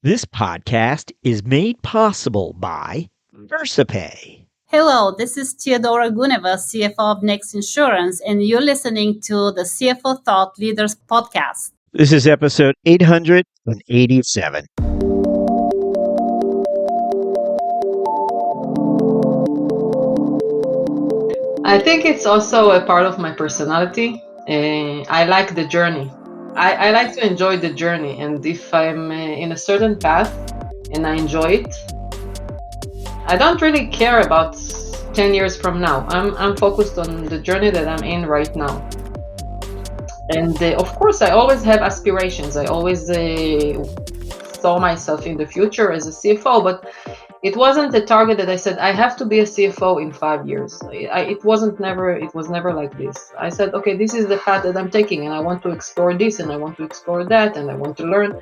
This podcast is made possible by VersaPay. Hello, this is Theodora Guneva, CFO of Next Insurance, and you're listening to the CFO Thought Leaders podcast. This is episode 887. I think it's also a part of my personality. I like the journey. I like to enjoy the journey. And if I'm in a certain path and I enjoy it, I don't really care about 10 years from now. I'm focused on the journey that I'm in right now. And of course, I always have aspirations. I always saw myself in the future as a CFO, but it wasn't a target that I said I have to be a CFO in 5 years. It was never like this. I said, okay, this is the path that I'm taking, and I want to explore this, and I want to explore that, and I want to learn.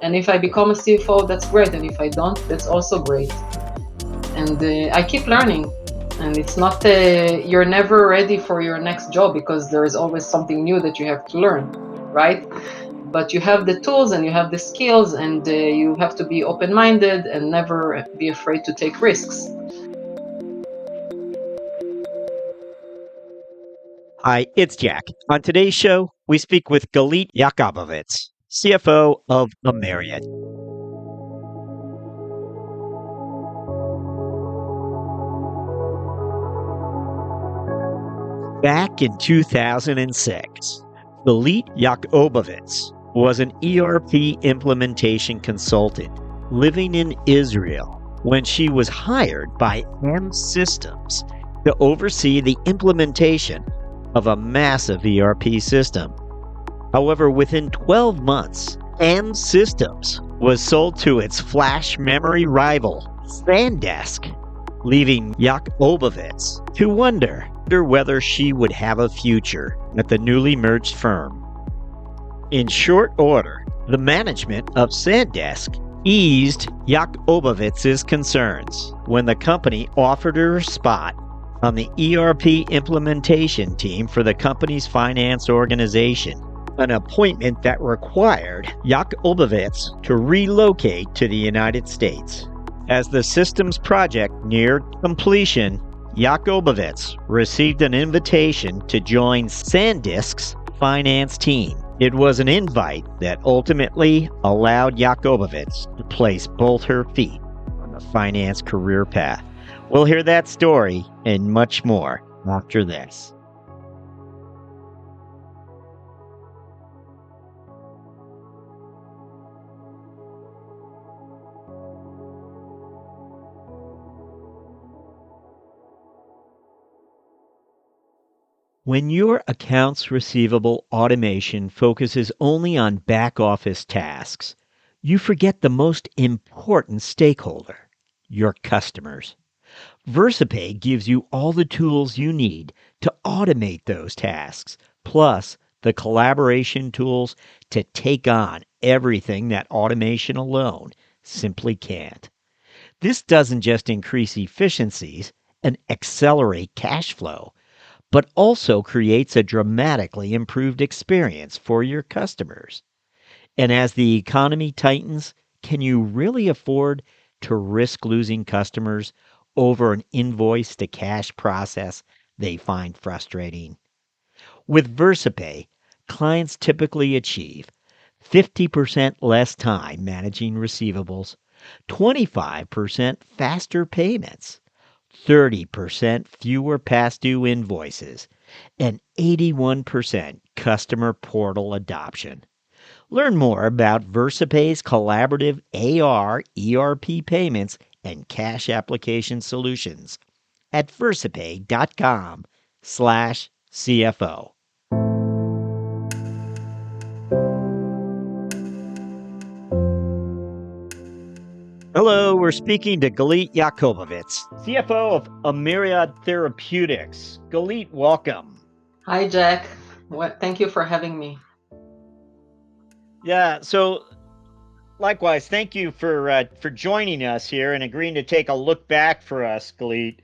And if I become a CFO, that's great, and if I don't, that's also great. And I keep learning. And it's not you're never ready for your next job because there is always something new that you have to learn, right? But you have the tools and you have the skills, and you have to be open-minded and never be afraid to take risks. Hi, it's Jack. On today's show, we speak with Galit Yaakobovitz, CFO of AmyriAD. Back in 2006, Galit Yaakobovitz was an ERP implementation consultant living in Israel when she was hired by M Systems to oversee the implementation of a massive ERP system. However, within 12 months, M Systems was sold to its flash memory rival, SanDisk, leaving Yaakobovitz to wonder whether she would have a future at the newly merged firm. In short order, the management of SanDisk eased Yaakobovitz's concerns when the company offered her a spot on the ERP implementation team for the company's finance organization, an appointment that required Yaakobovitz to relocate to the United States. As the systems project neared completion, Yaakobovitz received an invitation to join SanDisk's finance team. It was an invite that ultimately allowed Yaakobovitz to place both her feet on the finance career path. We'll hear that story and much more after this. When your accounts receivable automation focuses only on back office tasks, you forget the most important stakeholder, your customers. VersaPay gives you all the tools you need to automate those tasks, plus the collaboration tools to take on everything that automation alone simply can't. This doesn't just increase efficiencies and accelerate cash flow, but also creates a dramatically improved experience for your customers. And as the economy tightens, can you really afford to risk losing customers over an invoice to cash process they find frustrating? With VersaPay, clients typically achieve 50% less time managing receivables, 25% faster payments, 30% fewer past due invoices, and 81% customer portal adoption. Learn more about VersaPay's collaborative AR, ERP payments, and cash application solutions at versapay.com/CFO. Hello, we're speaking to Galit Yaakobovitz, CFO of AmyriAD Therapeutics. Galit, welcome. Hi, Jack. Thank you for having me. Yeah, so likewise, thank you for joining us here and agreeing to take a look back for us, Galit.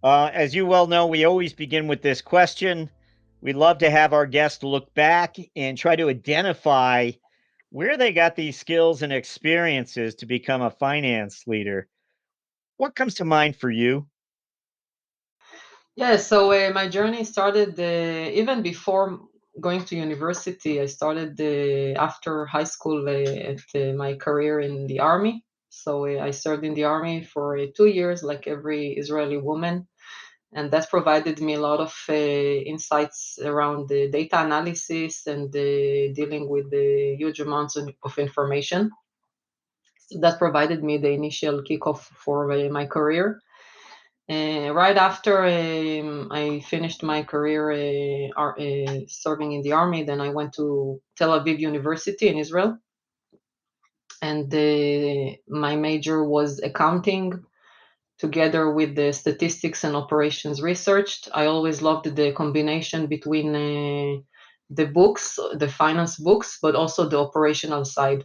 As you well know, we always begin with this question. We'd love to have our guests look back and try to identify where they got these skills and experiences to become a finance leader. What comes to mind for you? Yeah, so my journey started even before going to university. I started after high school at my career in the army. So I served in the army for 2 years, like every Israeli woman, and that provided me a lot of insights around the data analysis and dealing with the huge amounts of information. So that provided me the initial kickoff for my career. Right after I finished my career serving in the army, then I went to Tel Aviv University in Israel, and my major was accounting together with the statistics and operations research. I always loved the combination between the books, the finance books, but also the operational side.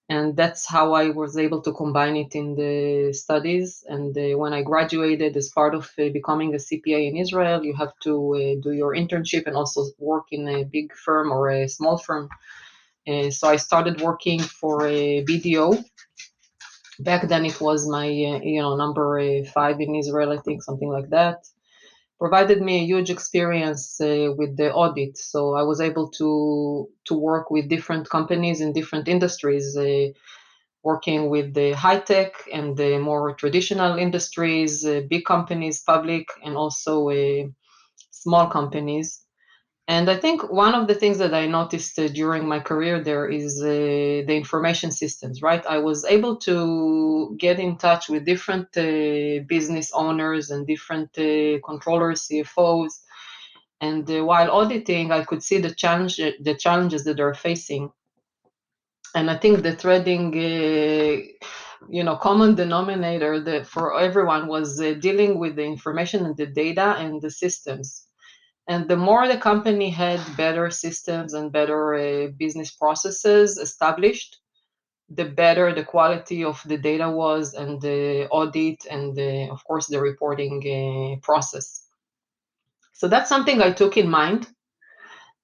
And that's how I was able to combine it in the studies. And when I graduated, as part of becoming a CPA in Israel, you have to do your internship and also work in a big firm or a small firm. So I started working for a BDO. Back then, it was my number 5 in Israel, I think, something like that. Provided me a huge experience with the audit. So I was able to work with different companies in different industries. Working with the high tech and the more traditional industries, big companies, public, and also small companies. And I think one of the things that I noticed during my career there is the information systems, right? I was able to get in touch with different business owners and different controllers, CFOs. And while auditing, I could see the challenges that they're facing. And I think the threading, common denominator that for everyone was dealing with the information and the data and the systems. And the more the company had better systems and better business processes established, the better the quality of the data was and the audit and, of course, the reporting process. So that's something I took in mind,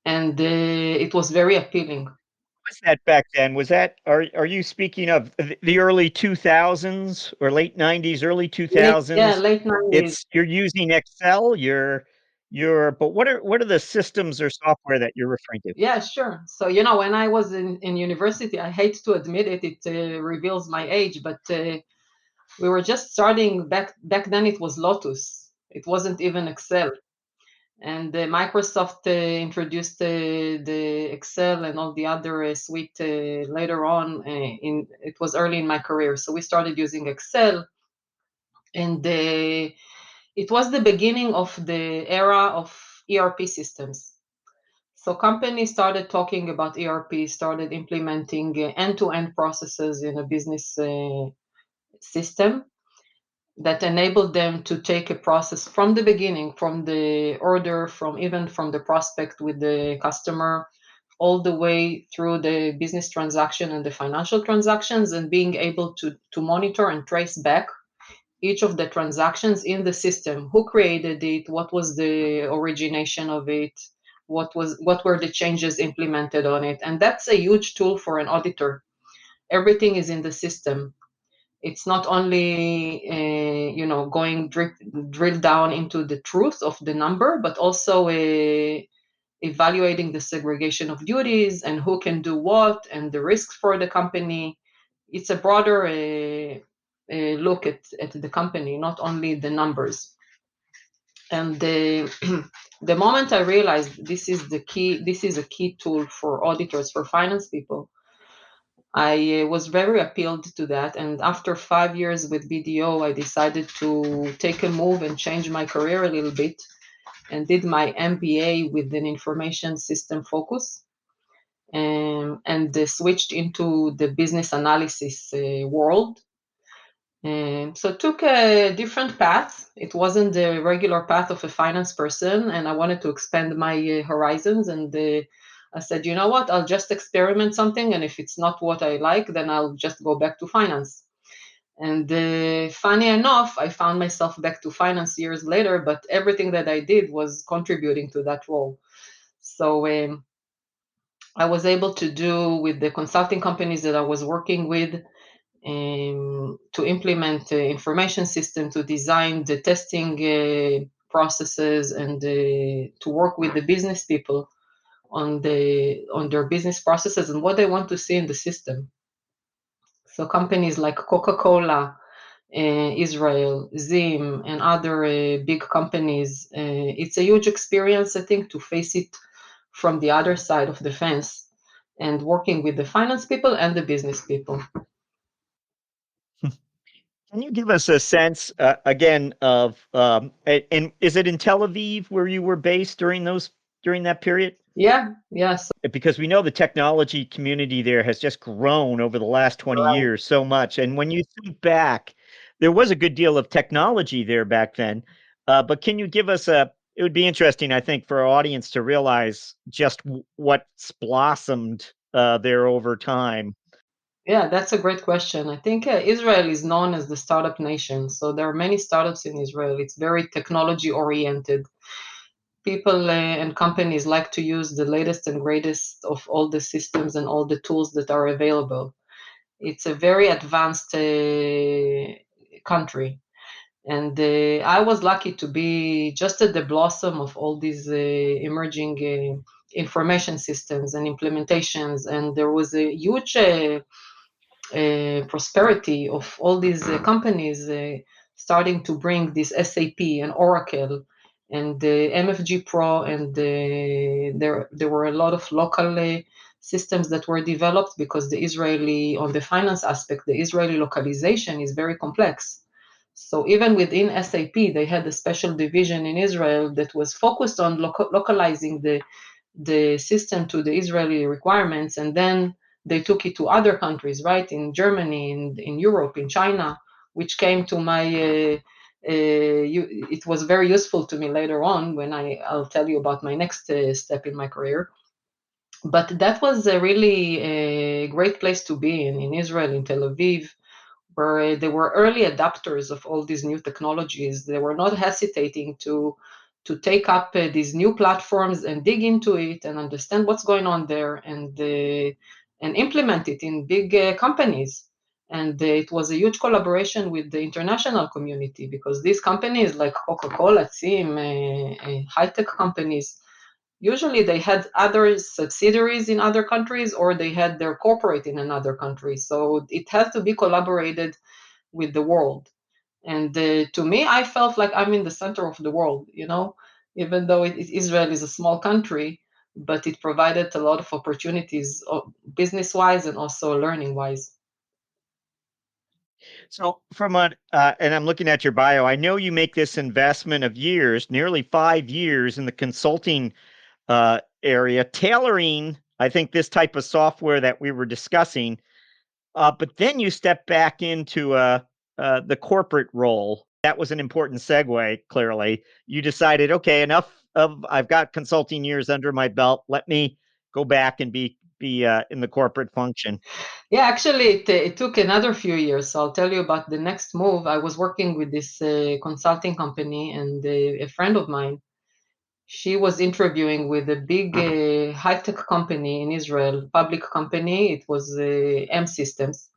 and it was very appealing. Was that back then? Was that are you speaking of the early 2000s or late 90s, early Yeah, 2000s? late 90s. It's you're using Excel, you're but what are the systems or software that you're referring to? Yeah, sure. So, when I was in university, I hate to admit it, it reveals my age, but we were just starting back then it was Lotus. It wasn't even Excel. And Microsoft introduced the Excel and all the other suite later on. It was early in my career, so we started using Excel, and it was the beginning of the era of ERP systems. So companies started talking about ERP, started implementing end-to-end processes in a business system that enabled them to take a process from the beginning, from the order, from the prospect with the customer, all the way through the business transaction and the financial transactions, and being able to monitor and trace back each of the transactions in the system. Who created it? What was the origination of it? What were the changes implemented on it? And that's a huge tool for an auditor. Everything is in the system. It's not only going drill down into the truth of the number, but also evaluating the segregation of duties and who can do what and the risks for the company. It's a broader look at the company, not only the numbers. And the moment I realized this is a key tool for auditors, for finance people, I was very appealed to that. And after 5 years with BDO, I decided to take a move and change my career a little bit and did my MBA with an information system focus, and switched into the business analysis world. So took a different path. It wasn't the regular path of a finance person, and I wanted to expand my horizons. And I said, you know what? I'll just experiment something, and if it's not what I like, then I'll just go back to finance. And funny enough, I found myself back to finance years later, but everything that I did was contributing to that role. So I was able to do with the consulting companies that I was working with, to implement the information system, to design the testing processes, and to work with the business people on their business processes and what they want to see in the system. So companies like Coca-Cola, Israel, Zim, and other big companies, it's a huge experience, I think, to face it from the other side of the fence and working with the finance people and the business people. Can you give us a sense again of and is it in Tel Aviv where you were based during that period? Yeah, yes. Because we know the technology community there has just grown over the last 20 Right. years so much. And when you think back, there was a good deal of technology there back then. But can you give us it would be interesting, I think, for our audience to realize just what's blossomed there over time. Yeah, that's a great question. I think Israel is known as the startup nation. So there are many startups in Israel. It's very technology oriented. People and companies like to use the latest and greatest of all the systems and all the tools that are available. It's a very advanced country. And I was lucky to be just at the blossom of all these emerging information systems and implementations. And there was a huge prosperity of all these companies starting to bring this SAP and Oracle and the MFG Pro, and there were a lot of local systems that were developed because the Israeli, on the finance aspect, the Israeli localization is very complex. So even within SAP, they had a special division in Israel that was focused on localizing the system to the Israeli requirements, and then they took it to other countries, right? In Germany, in Europe, in China, which came to my. It was very useful to me later on when I'll tell you about my next step in my career. But that was a really a great place to be in Israel, in Tel Aviv, where they were early adopters of all these new technologies. They were not hesitating to take up these new platforms and dig into it and understand what's going on there, and implement it in big companies. And it was a huge collaboration with the international community, because these companies like Coca-Cola, Sim, high-tech companies, usually they had other subsidiaries in other countries, or they had their corporate in another country. So it has to be collaborated with the world. And to me, I felt like I'm in the center of the world, even though Israel is a small country, but it provided a lot of opportunities, business wise and also learning wise. So and I'm looking at your bio, I know you make this investment of years, nearly 5 years in the consulting area, tailoring, I think, this type of software that we were discussing. But then you step back into the corporate role. That was an important segue, clearly. You decided, okay, I've got consulting years under my belt. Let me go back and be in the corporate function. Yeah, actually, it took another few years. So I'll tell you about the next move. I was working with this consulting company, and a friend of mine, she was interviewing with a big high-tech company in Israel, public company. It was M Systems.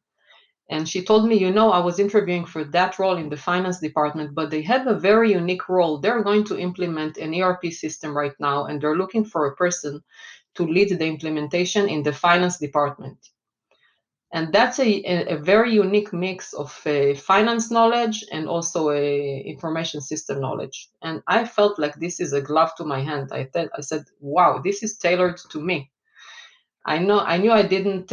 And she told me, I was interviewing for that role in the finance department, but they have a very unique role. They're going to implement an ERP system right now, and they're looking for a person to lead the implementation in the finance department. And that's a very unique mix of finance knowledge and also information system knowledge. And I felt like this is a glove to my hand. I said, wow, this is tailored to me. I knew I didn't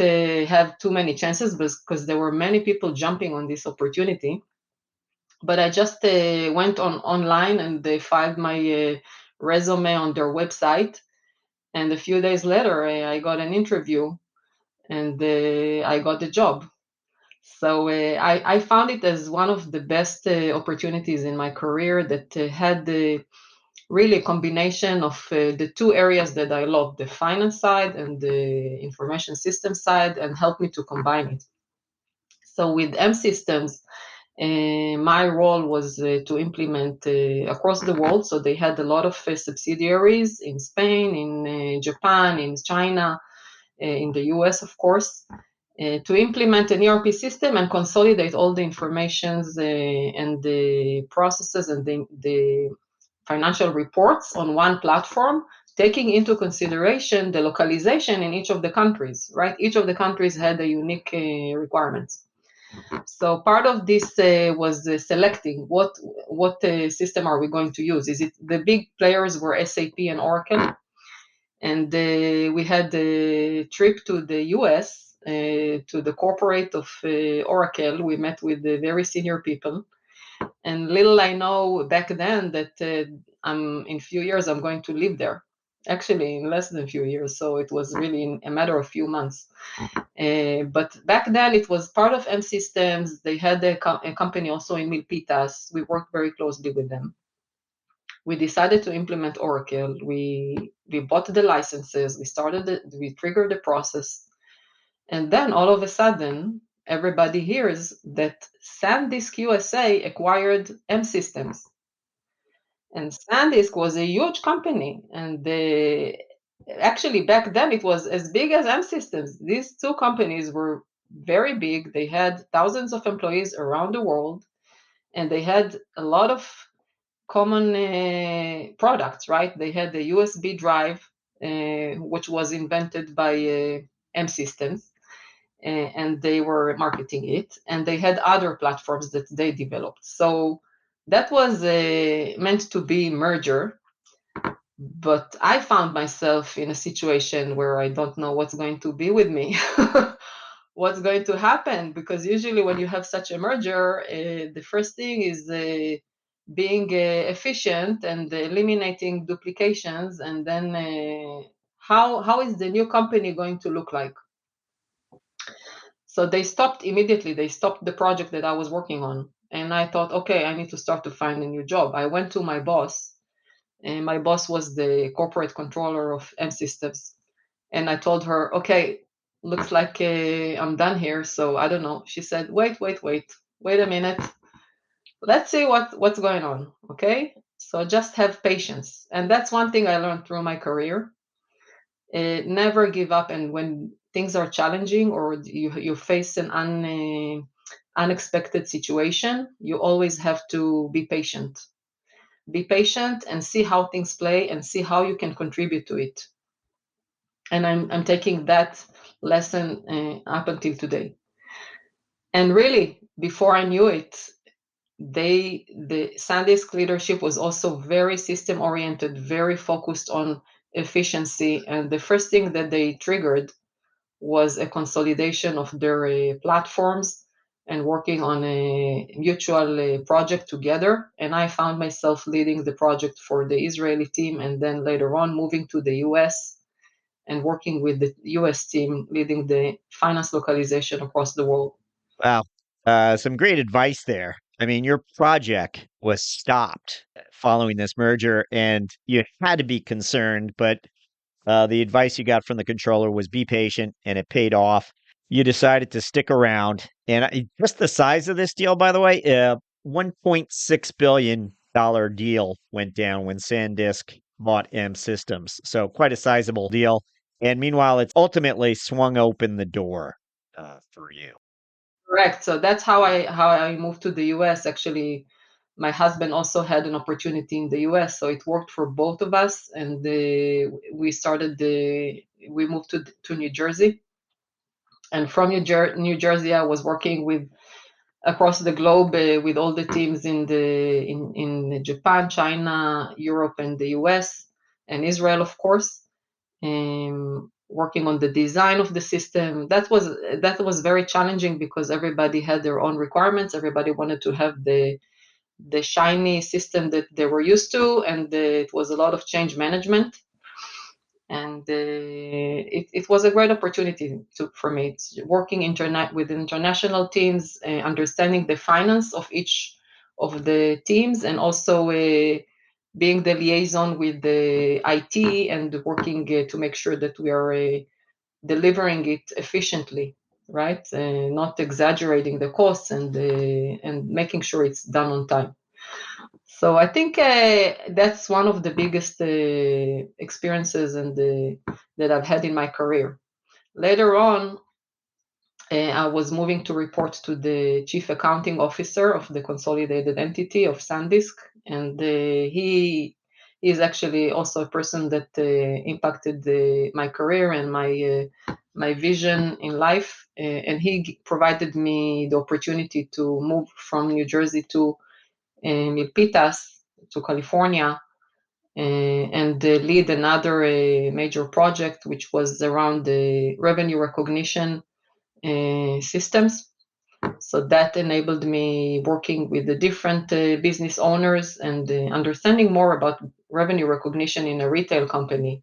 have too many chances because there were many people jumping on this opportunity. But I just went online and they filed my resume on their website. And a few days later, I got an interview, and I got the job. So I found it as one of the best opportunities in my career that had really a combination of the two areas that I love, the finance side and the information system side, and helped me to combine it. So with M Systems, my role was to implement across the world. So they had a lot of subsidiaries in Spain, in Japan, in China, in the US, of course, to implement an ERP system and consolidate all the informations and the processes and the financial reports on one platform, taking into consideration the localization in each of the countries, right? Each of the countries had a unique requirements. So part of this was selecting what system are we going to use. Is it the big players were SAP and Oracle, and we had a trip to the US to the corporate of Oracle. We met with the very senior people, and little I know back then that in few years I'm going to live there. Actually, in less than a few years, so it was really in a matter of few months. But back then it was part of M Systems. They had a company also in Milpitas. We worked very closely with them. We decided to implement Oracle. We bought the licenses. We triggered the process, and then all of a sudden, everybody hears that SanDisk USA acquired M Systems. And SanDisk was a huge company, and actually back then it was as big as M Systems. These two companies were very big. They had thousands of employees around the world, and they had a lot of common products, right? They had the USB drive, which was invented by M Systems, and they were marketing it, and they had other platforms that they developed. So that was meant to be merger, but I found myself in a situation where I don't know what's going to be with me. What's going to happen, because usually when you have such a merger, the first thing is being efficient and eliminating duplications, and then how is the new company going to look like? So they stopped immediately. They stopped the project that I was working on. And I thought, okay, I need to start to find a new job. I went to my boss, and my boss was the corporate controller of M Systems. And I told her, okay, looks like I'm done here. So I don't know. She said, wait a minute. Let's see what's going on. Okay. So just have patience. And that's one thing I learned through my career. Never give up, and when things are challenging or you face an unexpected situation, you always have to be patient. Be patient and see how things play and see how you can contribute to it. And I'm taking that lesson up until today. And really, before I knew it, the SanDisk leadership was also very system oriented, very focused on efficiency. And the first thing that they triggered was a consolidation of their platforms and working on a mutual project together. And I found myself leading the project for the Israeli team, and then later on moving to the US and working with the US team, leading the finance localization across the world. Wow. Some great advice there. I mean, your project was stopped following this merger, and you had to be concerned, but the advice you got from the controller was be patient, and it paid off. You decided to stick around. And just the size of this deal, by the way, $1.6 billion deal went down when SanDisk bought M Systems. So quite a sizable deal. And meanwhile, it's ultimately swung open the door for you. Correct. So that's how I moved to the US. Actually, my husband also had an opportunity in the US, so it worked for both of us. And we moved to New Jersey. And from New Jersey, I was working with across the globe with all the teams in Japan, China, Europe, and the US, and Israel, of course. Working on the design of the system. That was very challenging because everybody had their own requirements. Everybody wanted to have the shiny system that they were used to, and it was a lot of change management. And it was a great opportunity for me. It's working with international teams, understanding the finance of each of the teams, and also being the liaison with the IT and working to make sure that we are delivering it efficiently, right? Not exaggerating the costs, and making sure it's done on time. So I think that's one of the biggest experiences that I've had in my career. Later on, I was moving to report to the chief accounting officer of the consolidated entity of SanDisk, and he is actually also a person that impacted my career and my vision in life. And he provided me the opportunity to move from New Jersey to Milpitas, to California, and lead another major project, which was around the revenue recognition systems. So that enabled me working with the different business owners and understanding more about revenue recognition in a retail company.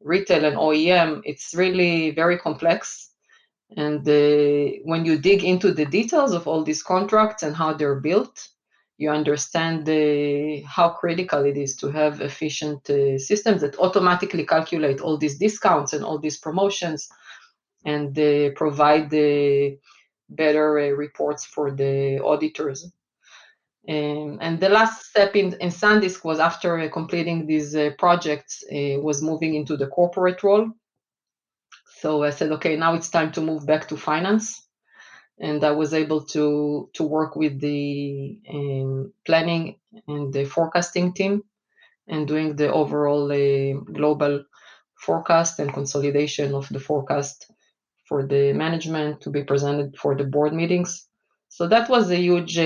Retail and OEM, it's really very complex. And when you dig into the details of all these contracts and how they're built, you understand how critical it is to have efficient systems that automatically calculate all these discounts and all these promotions and provide the better reports for the auditors. And the last step in SanDisk was after completing these projects, was moving into the corporate role. So I said, okay, now it's time to move back to finance. And I was able to work with the planning and the forecasting team and doing the overall global forecast and consolidation of the forecast for the management to be presented for the board meetings. So that was a huge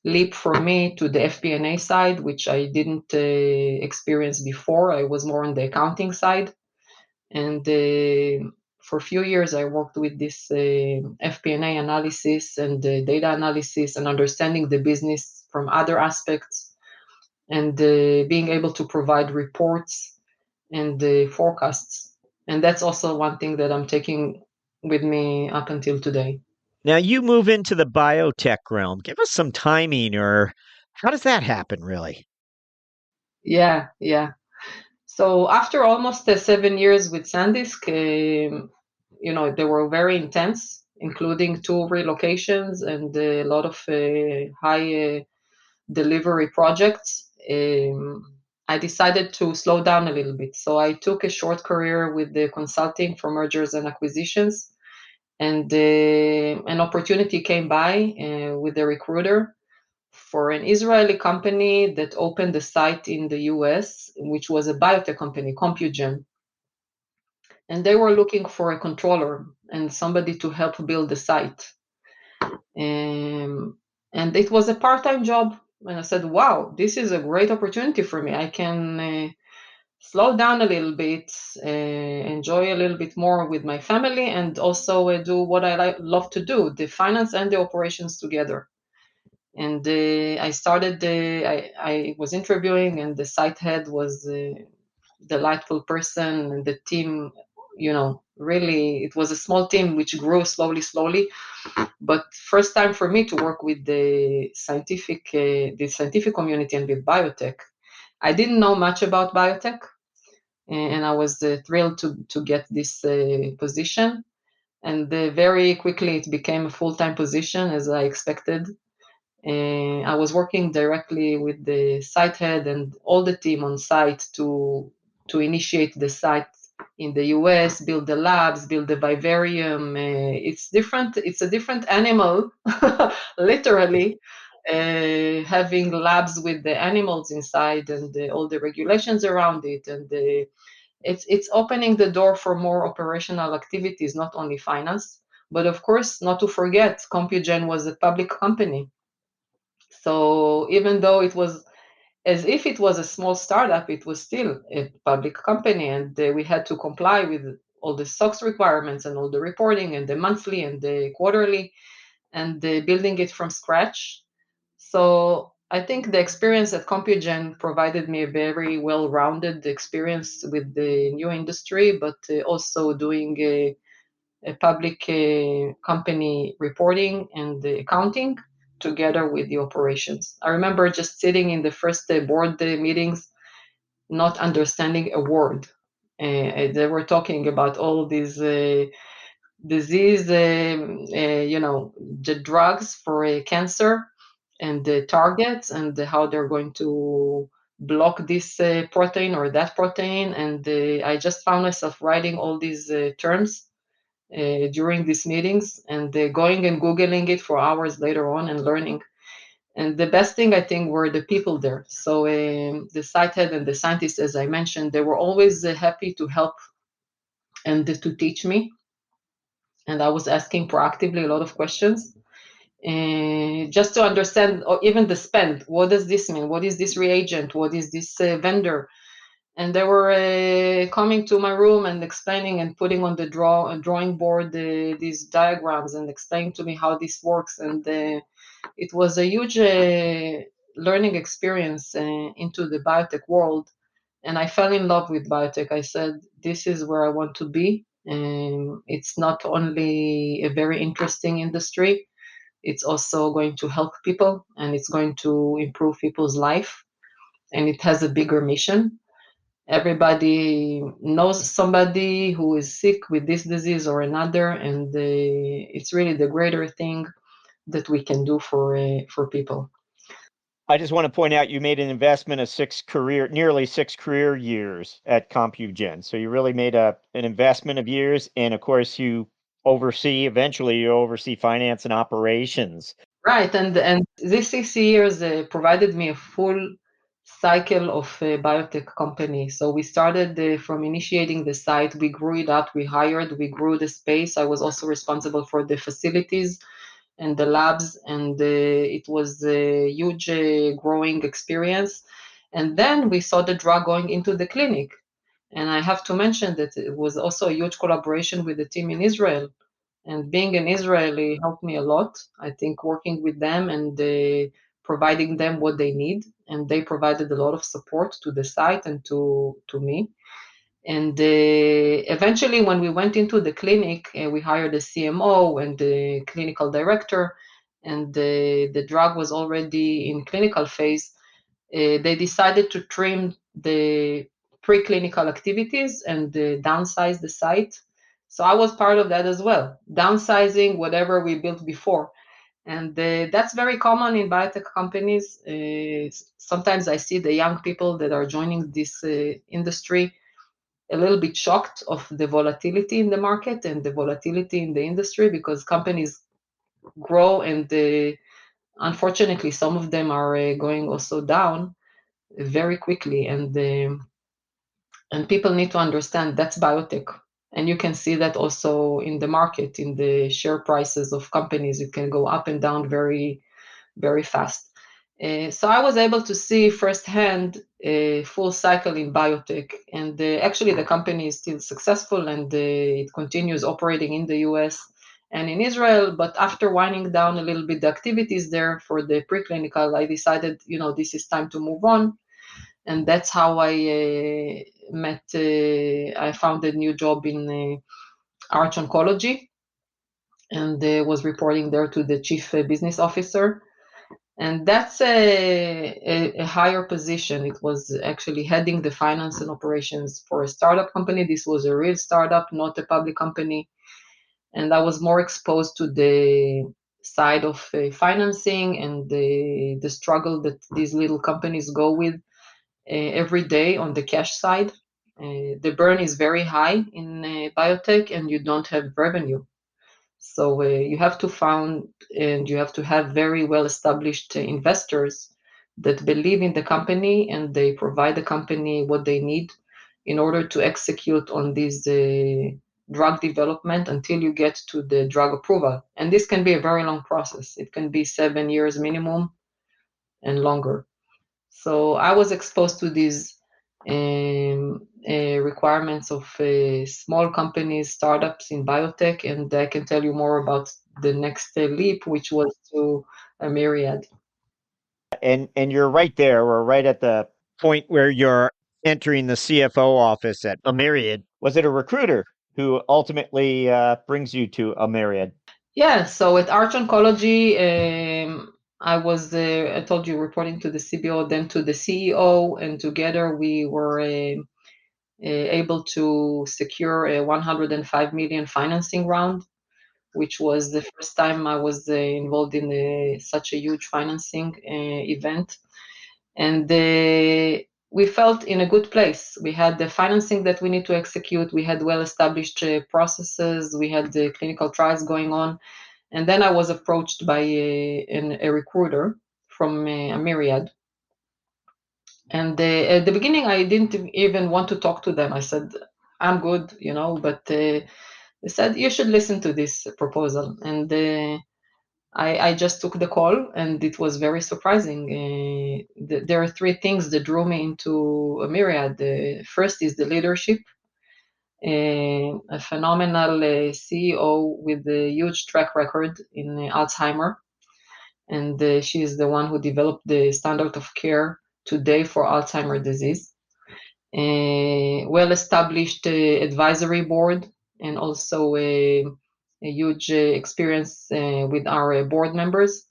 leap for me to the FP&A side, which I didn't experience before. I was more on the accounting side. And for a few years, I worked with this FP&A analysis and data analysis and understanding the business from other aspects and being able to provide reports and forecasts. And that's also one thing that I'm taking with me up until today. Now you move into the biotech realm. Give us some timing, or how does that happen, really? Yeah. So after almost 7 years with SanDisk, they were very intense, including 2 relocations and a lot of high delivery projects. I decided to slow down a little bit. So I took a short career with the consulting for mergers and acquisitions, and an opportunity came by with the recruiter for an Israeli company that opened a site in the US, which was a biotech company, Compugen. And they were looking for a controller and somebody to help build the site. And it was a part-time job. And I said, wow, this is a great opportunity for me. I can slow down a little bit, enjoy a little bit more with my family, and also do what I love to do, the finance and the operations together. And I started, I was interviewing, and the site head was a delightful person, and the team, really, it was a small team which grew slowly. But first time for me to work with the scientific community and with biotech. I didn't know much about biotech, and I was thrilled to get this position. And very quickly it became a full-time position as I expected. I was working directly with the site head and all the team on site to initiate the site in the US, build the labs, build the vivarium. It's different. It's a different animal, literally, having labs with the animals inside and all the regulations around it. And it's opening the door for more operational activities, not only finance. But of course, not to forget, Compugen was a public company. So even though it was as if it was a small startup, it was still a public company, and we had to comply with all the SOX requirements and all the reporting and the monthly and the quarterly, and building it from scratch. So I think the experience at Compugen provided me a very well-rounded experience with the new industry, but also doing a public company reporting and the accounting together with the operations. I remember just sitting in the first board meetings, not understanding a word. They were talking about all these disease, the drugs for cancer and the targets and how they're going to block this protein or that protein. And I just found myself writing all these terms during these meetings, and going and Googling it for hours later on and learning. And the best thing, I think, were the people there. So the site head and the scientists, as I mentioned, they were always happy to help and to teach me. And I was asking proactively a lot of questions just to understand, or even the spend. What does this mean? What is this reagent? What is this vendor? And they were coming to my room and explaining and putting on the drawing board these diagrams and explaining to me how this works. And it was a huge learning experience into the biotech world. And I fell in love with biotech. I said, this is where I want to be. And it's not only a very interesting industry, it's also going to help people and it's going to improve people's life. And it has a bigger mission. Everybody knows somebody who is sick with this disease or another, and it's really the greater thing that we can do for people. I just want to point out you made an investment of nearly 6 career years at CompuGen. So you really made an investment of years, and of course eventually you oversee finance and operations. Right, and these 6 years provided me a full cycle of biotech company. So we started from initiating the site, we grew it up, we hired, we grew the space. I was also responsible for the facilities and the labs, and it was a huge growing experience. And then we saw the drug going into the clinic. And I have to mention that it was also a huge collaboration with the team in Israel. And being an Israeli helped me a lot. I think working with them and providing them what they need, and they provided a lot of support to the site and to me. And eventually, when we went into the clinic, we hired a CMO and the clinical director, and the drug was already in clinical phase. They decided to trim the preclinical activities and downsize the site. So I was part of that as well, downsizing whatever we built before. And that's very common in biotech companies. Sometimes I see the young people that are joining this industry a little bit shocked of the volatility in the market and the volatility in the industry, because companies grow and unfortunately some of them are going also down very quickly, and people need to understand that's biotech. And you can see that also in the market, in the share prices of companies. It can go up and down very, very fast. So I was able to see firsthand a full cycle in biotech, and actually the company is still successful, and it continues operating in the US and in Israel. But after winding down a little bit the activities there for the preclinical, I decided, this is time to move on. And that's how I found a new job in Arch Oncology, and was reporting there to the chief business officer. And that's a higher position. It was actually heading the finance and operations for a startup company. This was a real startup, not a public company. And I was more exposed to the side of financing and the struggle that these little companies go with every day on the cash side. The burn is very high in biotech, and you don't have revenue. So you have to found and you have to have very well established investors that believe in the company, and they provide the company what they need in order to execute on this drug development until you get to the drug approval. And this can be a very long process. It can be 7 years minimum and longer. So I was exposed to these requirements of small companies, startups in biotech, and I can tell you more about the next leap, which was to AmyriAD. And you're right there. We're right at the point where you're entering the CFO office at AmyriAD. Was it a recruiter who ultimately brings you to AmyriAD? Yeah, so at Arch Oncology, I was, I told you, reporting to the CBO, then to the CEO, and together we were able to secure a 105 million financing round, which was the first time I was involved in such a huge financing event. And we felt in a good place. We had the financing that we need to execute. We had well-established processes. We had the clinical trials going on. And then I was approached by a recruiter from AmyriAD. And at the beginning, I didn't even want to talk to them. I said, I'm good, but they said, you should listen to this proposal. And I just took the call, and it was very surprising. There are three things that drew me into AmyriAD. The first is the leadership, a phenomenal CEO with a huge track record in Alzheimer, and she is the one who developed the standard of care today for Alzheimer disease. Well-established advisory board, and also a huge experience with our board members.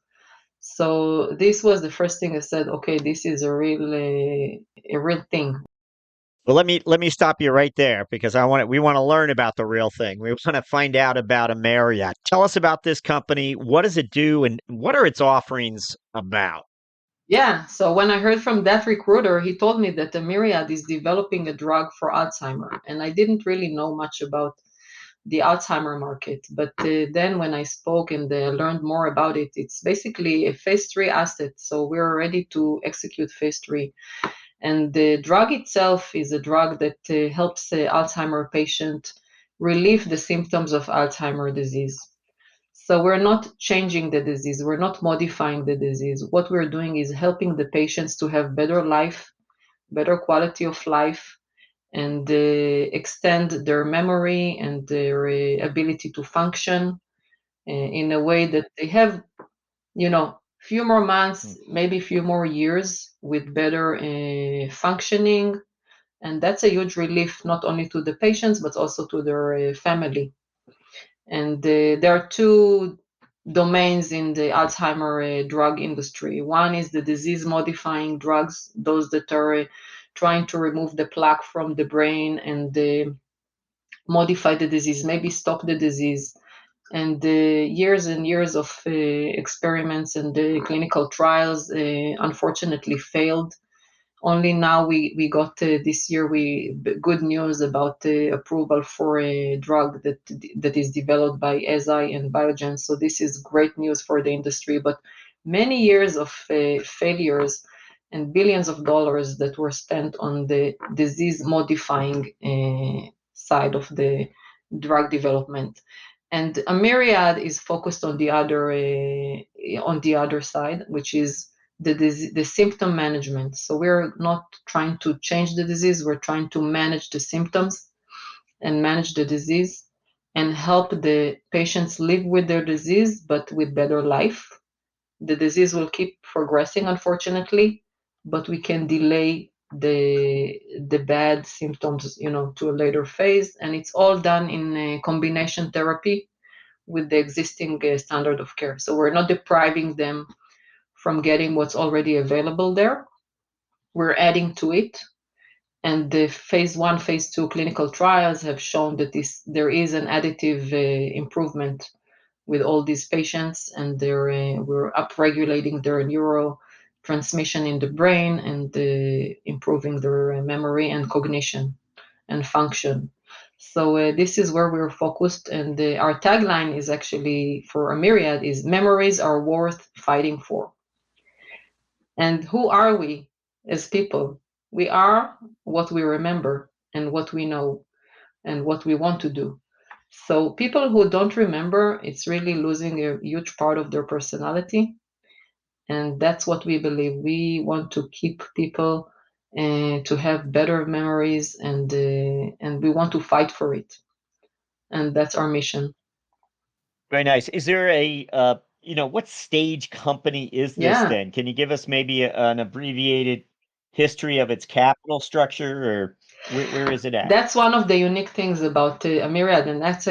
So this was the first thing I said, okay, this is a real thing. Well, let me stop you right there because we want to learn about the real thing. We want to find out about AmyriAD. Tell us about this company. What does it do, and what are its offerings about? Yeah, so when I heard from that recruiter, he told me that AmyriAD is developing a drug for Alzheimer, and I didn't really know much about the Alzheimer market. But then when I spoke and learned more about it, it's basically a phase 3 asset. So we're ready to execute phase 3. And the drug itself is a drug that helps Alzheimer patient relieve the symptoms of Alzheimer disease. So we're not changing the disease, we're not modifying the disease. What we're doing is helping the patients to have better life, better quality of life, and extend their memory and their ability to function in a way that they have, few more months, maybe few more years with better functioning. And that's a huge relief, not only to the patients, but also to their family. And there are two domains in the Alzheimer drug industry. One is the disease modifying drugs, those that are trying to remove the plaque from the brain and modify the disease, maybe stop the disease. And years and years of experiments and clinical trials unfortunately failed. Only now we got this year good news about the approval for a drug that is developed by Eisai and Biogen. So this is great news for the industry. But many years of failures and billions of dollars that were spent on the disease modifying side of the drug development. And AmyriAD is focused on the other side, which is the symptom management. So we're not trying to change the disease, we're trying to manage the symptoms and manage the disease and help the patients live with their disease, but with better life. The disease will keep progressing, unfortunately, but we can delay the bad symptoms, to a later phase. And it's all done in a combination therapy with the existing standard of care. So we're not depriving them from getting what's already available there. We're adding to it. And the phase 1, phase 2 clinical trials have shown that there is an additive improvement with all these patients, and we're upregulating their neurotransmission in the brain and improving their memory and cognition and function. So this is where we're focused, and our tagline is actually for AmyriAD is memories are worth fighting for. And who are we as people? We are what we remember and what we know and what we want to do. So people who don't remember, it's really losing a huge part of their personality. And that's what we believe. We want to keep people to have better memories, and we want to fight for it. And that's our mission. Very nice. Is there what stage company is this Yeah. then? Can you give us maybe an abbreviated history of its capital structure, or where is it at? That's one of the unique things about AmyriAD, and that's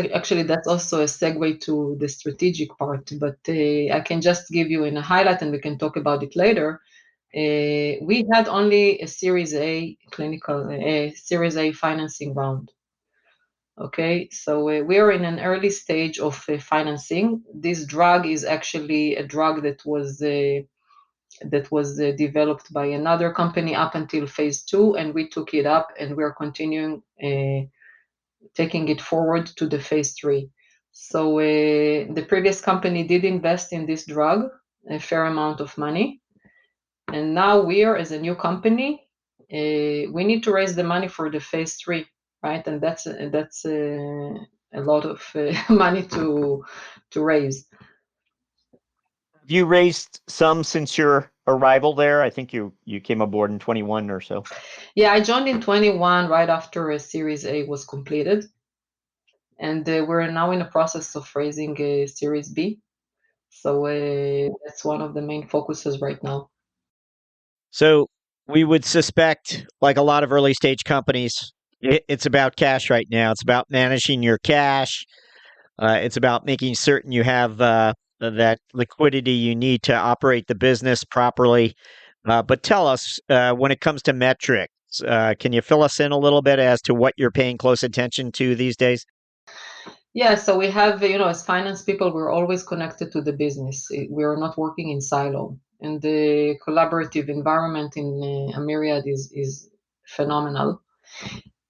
also a segue to the strategic part. But I can just give you in a highlight, and we can talk about it later. We had only a Series A Series A financing round. Okay, so we are in an early stage of financing. This drug is actually a drug that was that was developed by another company up until phase 2, and we took it up and we're continuing taking it forward to the phase 3. So the previous company did invest in this drug a fair amount of money, and now we are, as a new company, we need to raise the money for the phase 3, right? And that's a lot of money to raise. Have you raised some since your arrival there? I think you came aboard in 21 or so. Yeah, I joined in 21 right after a Series A was completed, and we're now in the process of raising a Series B. So that's one of the main focuses right now. So we would suspect, like a lot of early stage companies, it's about cash right now. It's about managing your cash. It's about making certain you have that liquidity you need to operate the business properly. But tell us, when it comes to metrics, can you fill us in a little bit as to what you're paying close attention to these days? Yeah, so we have, as finance people, we're always connected to the business. We are not working in silo. And the collaborative environment in AmyriAD is phenomenal.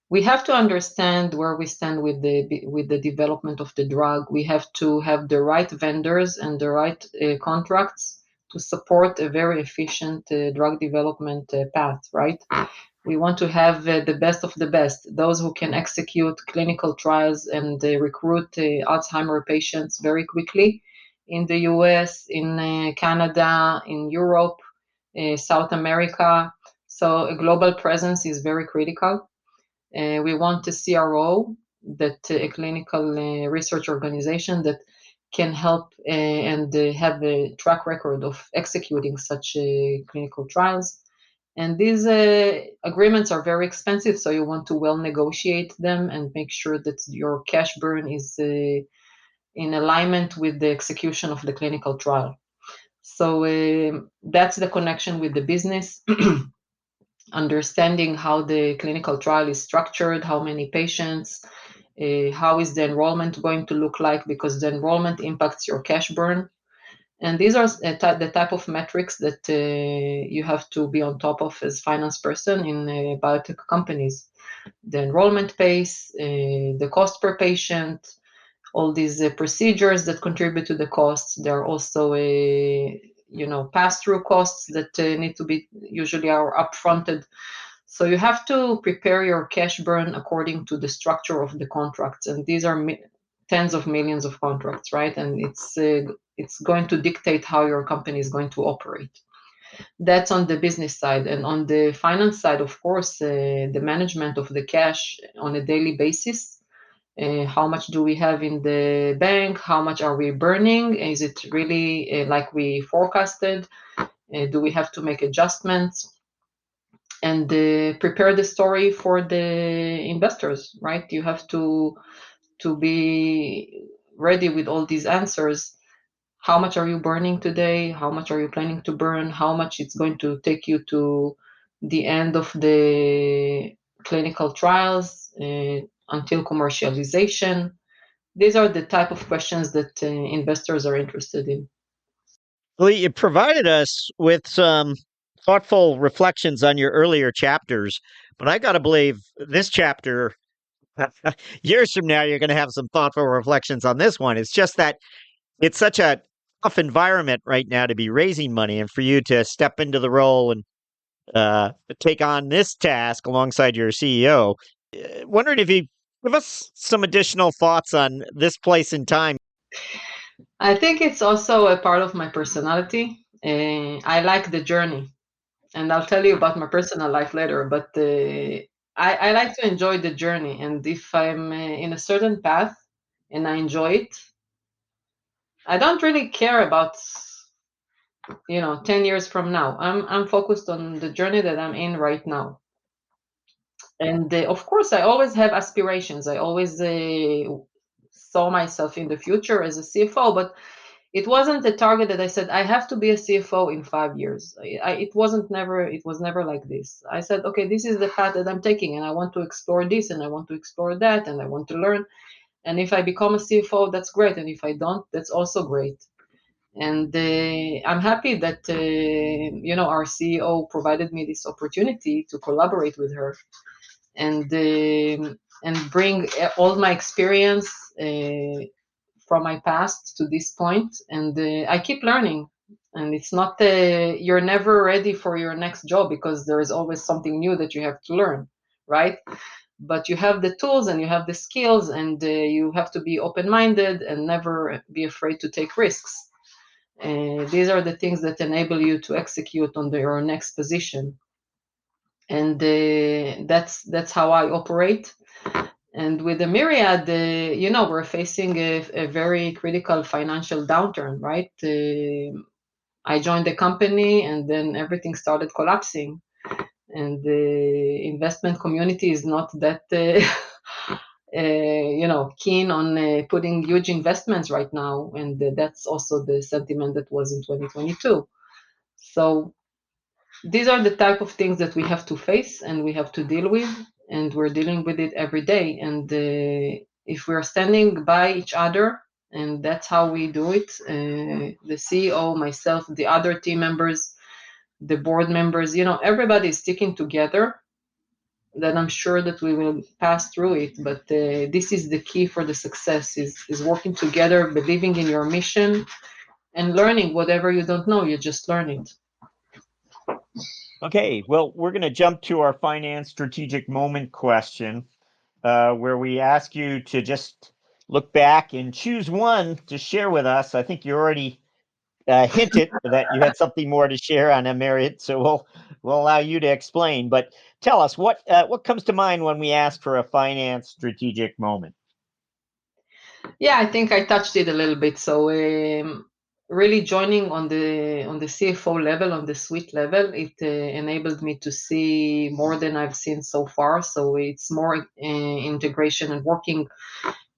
We have to understand where we stand with the development of the drug. We have to have the right vendors and the right contracts to support a very efficient drug development path, right? We want to have the best of the best, those who can execute clinical trials and recruit Alzheimer patients very quickly in the US, in Canada, in Europe, South America. So a global presence is very critical. We want a CRO, that a clinical research organization that can help and have a track record of executing such clinical trials. And these agreements are very expensive, so you want to well negotiate them and make sure that your cash burn is in alignment with the execution of the clinical trial. So that's the connection with the business. Understanding how the clinical trial is structured, how many patients, how is the enrollment going to look like, because the enrollment impacts your cash burn. And these are the type of metrics that you have to be on top of as finance person in biotech companies. The enrollment pace, the cost per patient, all these procedures that contribute to the costs. There are also pass-through costs that need to be usually are upfronted. So you have to prepare your cash burn according to the structure of the contracts, and these are tens of millions of contracts, right? And it's going to dictate how your company is going to operate. That's on the business side. And on the finance side, of course, the management of the cash on a daily basis. How much do we have in the bank? How much are we burning? Is it really like we forecasted? Do we have to make adjustments? And prepare the story for the investors, right? You have to be ready with all these answers. How much are you burning today? How much are you planning to burn? How much it's going to take you to the end of the clinical trials until commercialization? These are the type of questions that investors are interested in. Well, you provided us with some thoughtful reflections on your earlier chapters, but I got to believe this chapter, years from now, you're going to have some thoughtful reflections on this one. It's just that it's such a tough environment right now to be raising money, and for you to step into the role and take on this task alongside your CEO. Wondering if you give us some additional thoughts on this place and time. I think it's also a part of my personality. I like the journey, and I'll tell you about my personal life later, but I like to enjoy the journey. And if I'm in a certain path and I enjoy it, I don't really care about 10 years from now. I'm focused on the journey that I'm in right now. And of course, I always have aspirations. I always saw myself in the future as a CFO, but it wasn't a target that I said I have to be a CFO in 5 years. It was never like this. I said, okay, this is the path that I'm taking, and I want to explore this, and I want to explore that, and I want to learn. And if I become a CFO, that's great. And if I don't, that's also great. And I'm happy that our CEO provided me this opportunity to collaborate with her and bring all my experience from my past to this point. And I keep learning. And it's not you're never ready for your next job because there is always something new that you have to learn, right? But you have the tools and you have the skills, and you have to be open-minded and never be afraid to take risks. These are the things that enable you to execute on your next position, and that's how I operate. And with the AmyriAD, we're facing a very critical financial downturn, right? I joined the company, and then everything started collapsing, and the investment community is not that keen on putting huge investments right now, and that's also the sentiment that was in 2022. So these are the type of things that we have to face and we have to deal with, and we're dealing with it every day. And if we're standing by each other, and that's how we do it, the CEO, myself, the other team members, the board members, everybody is sticking together, then I'm sure that we will pass through it. But this is the key for the success, is working together, believing in your mission, and learning whatever you don't know, you just learn it. Okay, well, we're going to jump to our finance strategic moment question, where we ask you to just look back and choose one to share with us. I think you already hinted that you had something more to share on AmyriAD, so we'll allow you to explain. But tell us what comes to mind when we ask for a finance strategic moment. Yeah, I think I touched it a little bit. So really joining on the CFO level, on the suite level, it enabled me to see more than I've seen so far. So it's more integration and working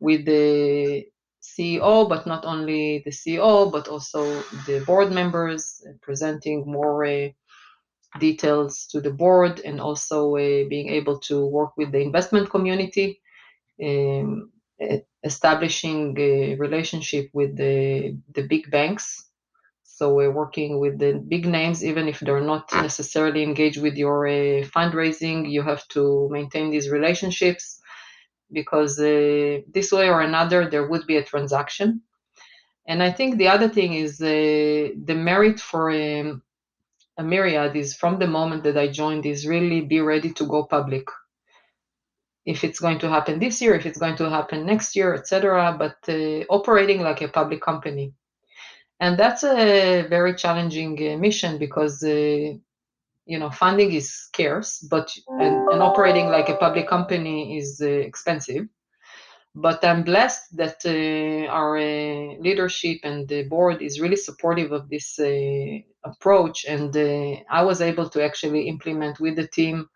with the CEO, but not only the CEO, but also the board members, presenting more details to the board, and also being able to work with the investment community. Um, Establishing a relationship with the big banks. So we're working with the big names, even if they're not necessarily engaged with your fundraising, you have to maintain these relationships, because this way or another, there would be a transaction. And I think the other thing is the merit for AmyriAD is, from the moment that I joined, is really be ready to go public. If it's going to happen this year, if it's going to happen next year, etc., but operating like a public company. And that's a very challenging mission, because funding is scarce, but and operating like a public company is expensive. But I'm blessed that our leadership and the board is really supportive of this approach, and I was able to actually implement with the team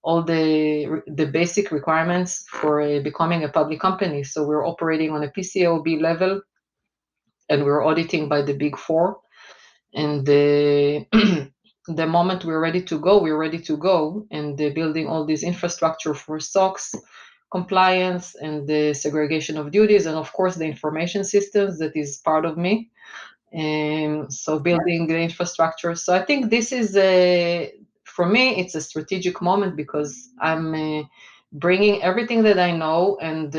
all the basic requirements for becoming a public company. So we're operating on a PCAOB level, and we're auditing by the Big Four. And the moment we're ready to go, we're ready to go. And building all this infrastructure for SOX compliance, and the segregation of duties, and of course the information systems, that is part of me. So building the infrastructure. So I think this is for me, it's a strategic moment, because I'm bringing everything that I know, and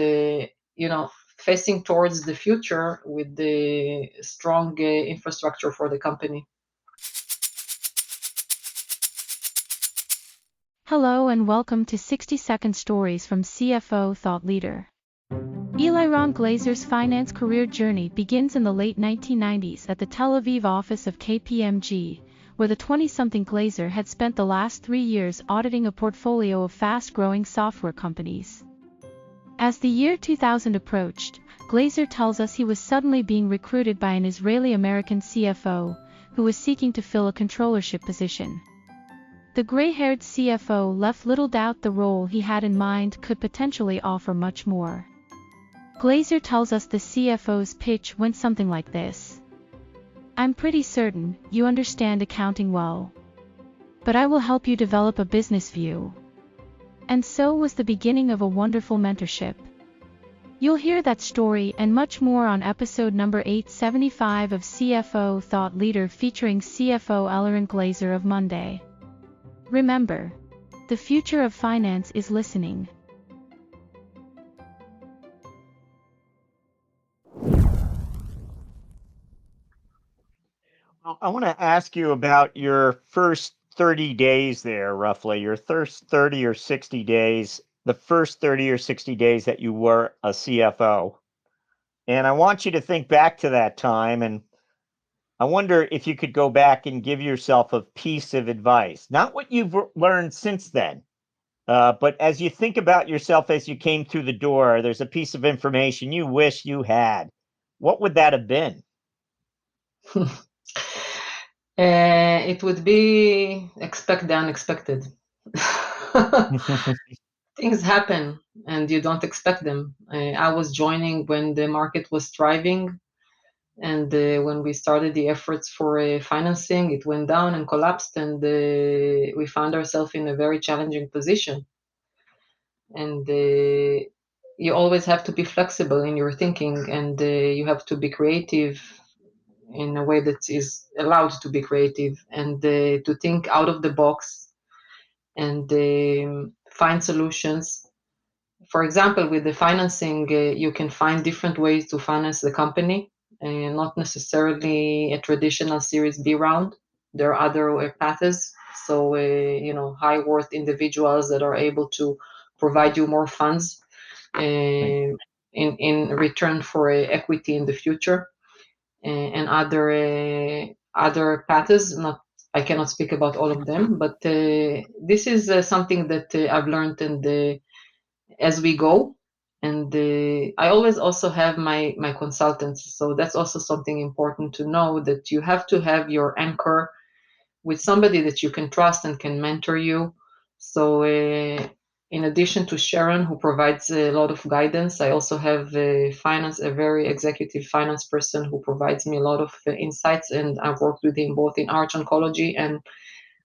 facing towards the future with the strong infrastructure for the company. Hello and welcome to 60-second stories from CFO Thought Leader. Eliran Glazer's finance career journey begins in the late 1990s at the Tel Aviv office of KPMG, where the 20-something Glazer had spent the last 3 years auditing a portfolio of fast-growing software companies. As the year 2000 approached, Glazer tells us he was suddenly being recruited by an Israeli-American CFO, who was seeking to fill a controllership position. The gray-haired CFO left little doubt the role he had in mind could potentially offer much more. Glazer tells us the CFO's pitch went something like this. I'm pretty certain you understand accounting well, but I will help you develop a business view. And so was the beginning of a wonderful mentorship. You'll hear that story and much more on episode number 875 of CFO Thought Leader featuring CFO Ellerin Glazer of Monday. Remember, the future of finance is listening. Well, I want to ask you about your first 30 days there, roughly, your first 30 or 60 days, the first 30 or 60 days that you were a CFO. And I want you to think back to that time, and I wonder if you could go back and give yourself a piece of advice, not what you've learned since then, but as you think about yourself as you came through the door, there's a piece of information you wish you had. What would that have been? It would be expect the unexpected. Things happen and you don't expect them. I was joining when the market was thriving, and when we started the efforts for financing, it went down and collapsed, and we found ourselves in a very challenging position. And you always have to be flexible in your thinking, and you have to be creative in a way that is allowed to be creative, and to think out of the box and find solutions. For example, with the financing, you can find different ways to finance the company, not necessarily a traditional Series B round. There are other paths. So, high worth individuals that are able to provide you more funds in return for equity in the future, and other paths. Not, I cannot speak about all of them, but this is something that I've learned, and as we go. And I always also have my consultants, so that's also something important to know, that you have to have your anchor with somebody that you can trust and can mentor you. So in addition to Sharon, who provides a lot of guidance, I also have a very executive finance person who provides me a lot of insights, and I've worked with him both in Arch Oncology and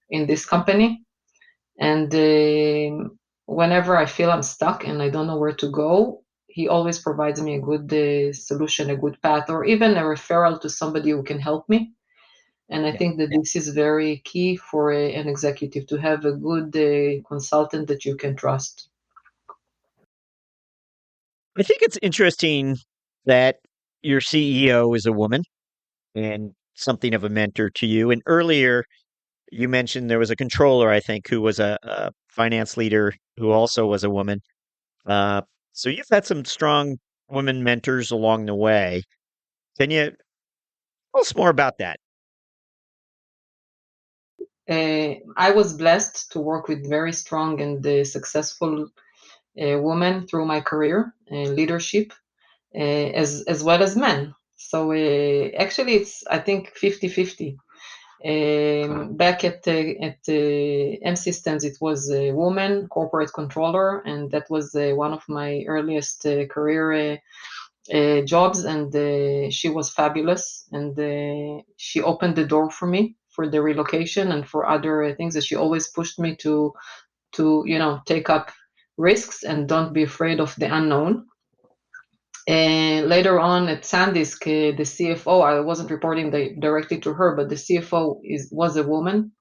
in this company. And whenever I feel I'm stuck and I don't know where to go, he always provides me a good solution, a good path, or even a referral to somebody who can help me. And I think that this is very key for an executive, to have a good consultant that you can trust. I think it's interesting that your CEO is a woman and something of a mentor to you. And earlier, you mentioned there was a controller, I think, who was a finance leader who also was a woman. Uh, so you've had some strong women mentors along the way. Can you tell us more about that? I was blessed to work with very strong and successful women through my career, leadership, as well as men. So actually, it's, I think, 50-50. Back at M Systems, it was a woman corporate controller, and that was one of my earliest career jobs, and she was fabulous, and she opened the door for me for the relocation and for other things, that she always pushed me to take up risks and don't be afraid of the unknown. And later on at SanDisk, the CFO, I wasn't reporting directly to her, but the CFO was a woman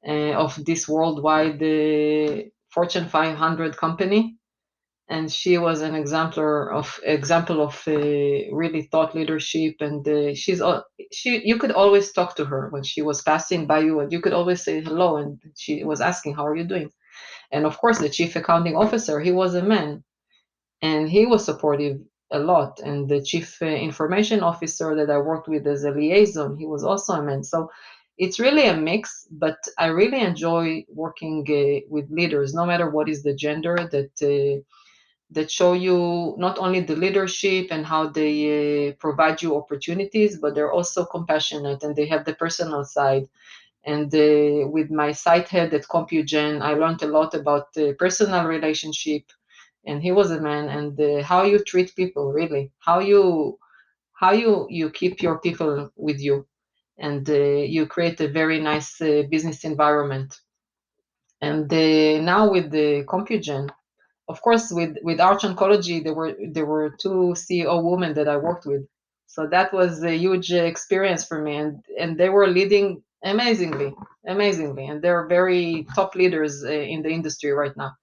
of this worldwide Fortune 500 company, and she was an example of really thought leadership. And you could always talk to her when she was passing by you, and you could always say hello, and she was asking, "How are you doing?" And of course, the chief accounting officer, he was a man, and he was supportive a lot. And the chief information officer that I worked with as a liaison, he was also a man. So it's really a mix, but I really enjoy working with leaders, no matter what is the gender, that show you not only the leadership and how they provide you opportunities, but they're also compassionate and they have the personal side. And with my site head at CompuGen, I learned a lot about personal relationship, and he was a man, and how you treat people, really, how you keep your people with you, and you create a very nice business environment. And now with the CompuGen, of course, with Arch Oncology, there were two CEO women that I worked with, so that was a huge experience for me, and they were leading amazingly, and they're very top leaders in the industry right now.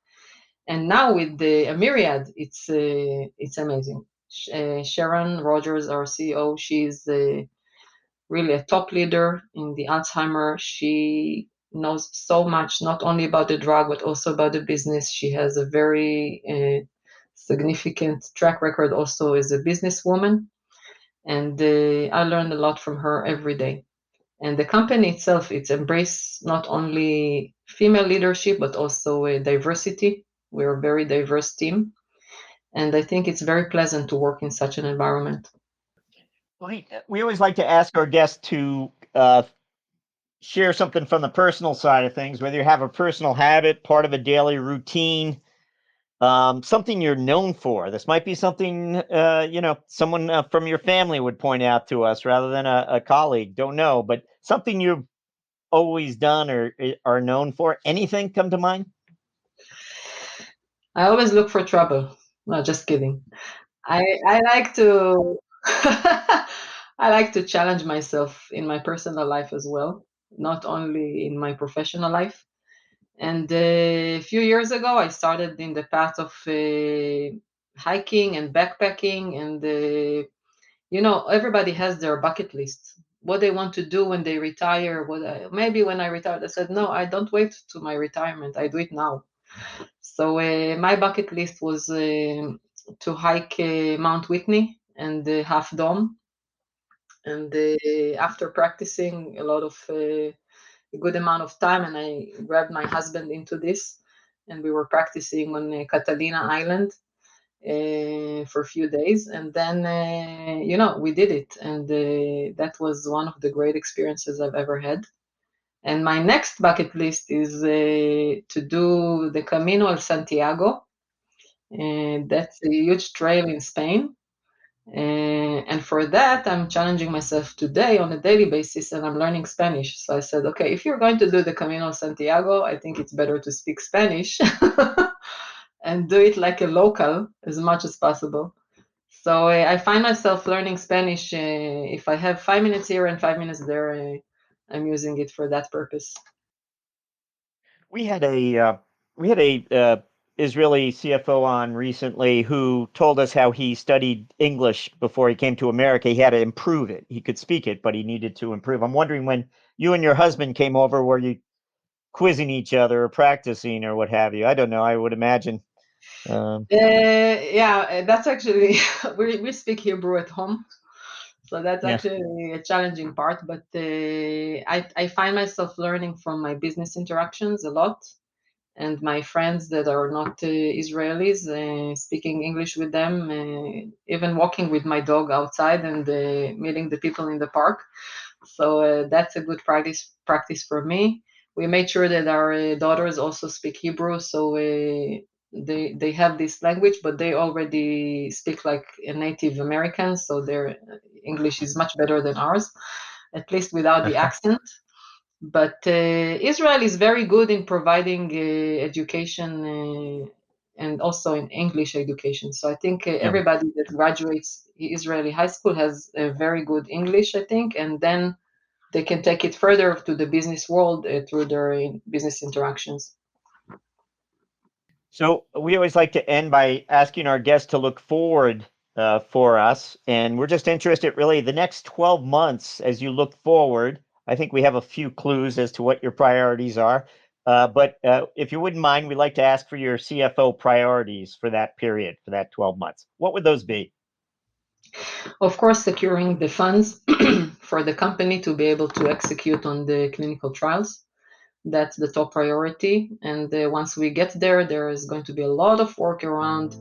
And now with the AmyriAD, it's amazing. Sharon Rogers, our CEO, she's really a top leader in the Alzheimer. She knows so much, not only about the drug, but also about the business. She has a very significant track record also as a businesswoman. And I learned a lot from her every day. And the company itself, it's embraced not only female leadership, but also diversity. We're a very diverse team. And I think it's very pleasant to work in such an environment. We always like to ask our guests to share something from the personal side of things, whether you have a personal habit, part of a daily routine, something you're known for. This might be something, someone from your family would point out to us rather than a colleague. Don't know, but something you've always done or are known for. Anything come to mind? I always look for trouble. No, just kidding. I like to I like to challenge myself in my personal life as well, not only in my professional life. And a few years ago, I started in the path of hiking and backpacking, and everybody has their bucket list, what they want to do when they retire. Maybe when I retired, I said, no, I don't wait to my retirement. I do it now. So my bucket list was to hike Mount Whitney and Half Dome. And after practicing a good amount of time, and I grabbed my husband into this, and we were practicing on Catalina Island for a few days, and then we did it, and that was one of the great experiences I've ever had. And my next bucket list is to do the Camino el Santiago. That's a huge trail in Spain. And for that, I'm challenging myself today on a daily basis, and I'm learning Spanish. So I said, okay, if you're going to do the Camino Santiago, I think it's better to speak Spanish and do it like a local as much as possible. So I find myself learning Spanish. If I have 5 minutes here and 5 minutes there, I'm using it for that purpose. We had a Israeli CFO on recently who told us how he studied English before he came to America. He had to improve it. He could speak it, but he needed to improve. I'm wondering, when you and your husband came over, were you quizzing each other or practicing or what have you? I don't know. I would imagine. Yeah, that's actually we speak Hebrew at home. So that's actually a challenging part, but I find myself learning from my business interactions a lot, and my friends that are not Israelis, speaking English with them, even walking with my dog outside and meeting the people in the park. So that's a good practice for me. We made sure that our daughters also speak Hebrew, so they have this language, but they already speak like a native American, so their English is much better than ours, at least without the accent. But Israel is very good in providing education and also in English education. So I think everybody that graduates Israeli high school has a very good English, I think, and then they can take it further to the business world through their business interactions. So we always like to end by asking our guests to look forward for us. And we're just interested, really, the next 12 months as you look forward. I think we have a few clues as to what your priorities are. But if you wouldn't mind, we'd like to ask for your CFO priorities for that period, for that 12 months. What would those be? Of course, securing the funds for the company to be able to execute on the clinical trials. That's the top priority. And once we get there, there is going to be a lot of work around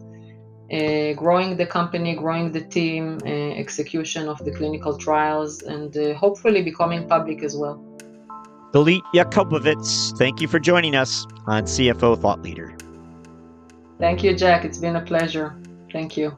growing the company, growing the team, execution of the clinical trials, and hopefully becoming public as well. Galit Yaakobovitz, thank you for joining us on CFO Thought Leader. Thank you, Jack. It's been a pleasure. Thank you.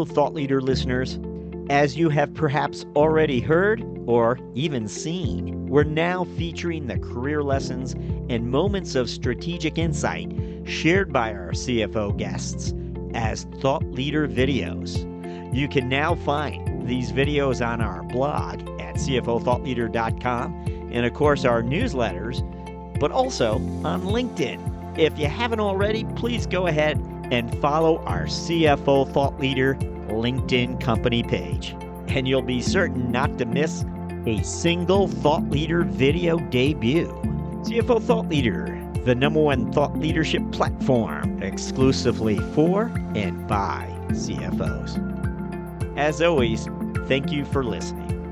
CFO Thought Leader listeners, as you have perhaps already heard or even seen, we're now featuring the career lessons and moments of strategic insight shared by our CFO guests as Thought Leader videos. You can now find these videos on our blog at cfothoughtleader.com and, of course, our newsletters, but also on LinkedIn. If you haven't already, please go ahead and follow our CFO Thought Leader LinkedIn company page, and you'll be certain not to miss a single Thought Leader video debut. CFO Thought Leader, the #1 thought leadership platform exclusively for and by CFOs. As always, thank you for listening.